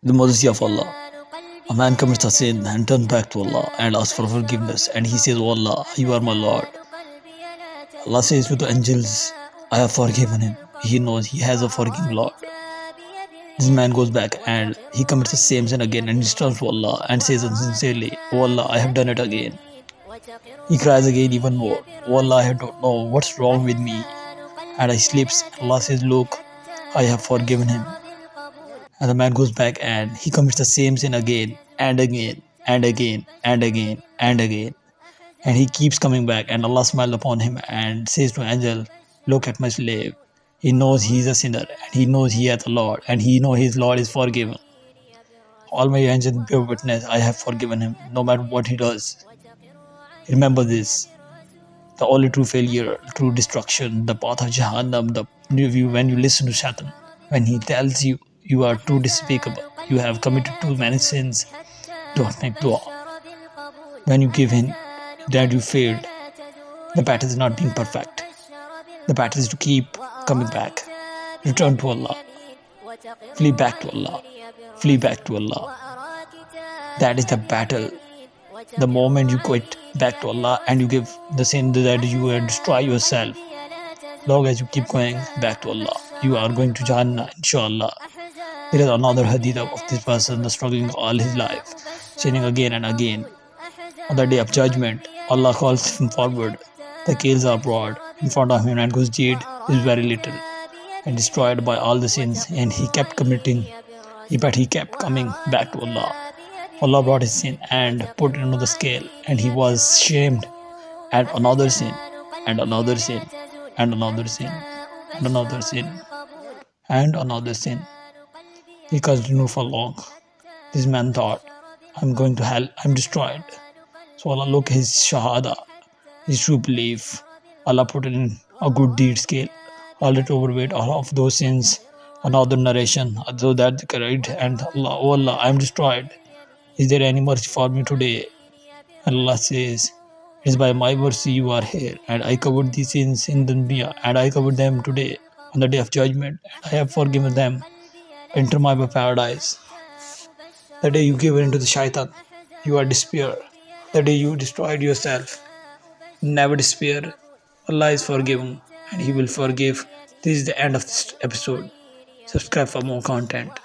The mercy of Allah. A man commits a sin and turns back to Allah and asks for forgiveness, and he says, "Oh Allah, you are my Lord." Allah says to the angels, "I have forgiven him." He knows he has a forgiving Lord. This man goes back and he commits the same sin again, and he turns to Allah and says sincerely, "Oh Allah, I have done it again." He cries again even more, "Oh Allah, I don't know what's wrong with me." And he sleeps. Allah says, "Look, I have forgiven him." And the man goes back and he commits the same sin again and again and again and again and again. And he keeps coming back, and Allah smiles upon him and says to angel, "Look at my slave. He knows he is a sinner, and he knows he hath a Lord, and he knows his Lord is forgiven. All my angels bear witness, I have forgiven him, no matter what he does." Remember this. The only true failure, true destruction, the path of Jahannam, when you listen to Shaitan, when he tells you you are too despicable, you have committed too many sins, don't make dua. When you give in that you failed, the battle is not being perfect. The battle is to keep coming back. Return to Allah. Flee back to Allah. Flee back to Allah. That is the battle. The moment you quit back to Allah and you give the sin that you will destroy yourself. Long as you keep going back to Allah, you are going to Jannah, inshallah. There is another hadith of this person struggling all his life, sinning again and again. On the day of judgment, Allah calls him forward. The scales are broad in front of him, and whose deed is very little and destroyed by all the sins, and he kept committing, but he kept coming back to Allah. Allah brought his sin and put it into the scale, and he was shamed. And another sin, and another sin, and another sin, and another sin, and another sin. He continued for long. This man thought, "I'm going to hell, I'm destroyed." So Allah looked his shahada, his true belief. Allah put it in a good deed scale. All that overweight all of those sins. Another narration, so that the correct, and Allah, "Oh Allah, I am destroyed. Is there any mercy for me today?" And Allah says, "It is by my mercy you are here, and I covered these sins in the dunya, and I covered them today on the day of judgment, and I have forgiven them. Enter my paradise." The day you give in to the shaitan, you are despair. The day you destroyed yourself, never despair. Allah is forgiving, and He will forgive. This is the end of this episode. Subscribe for more content.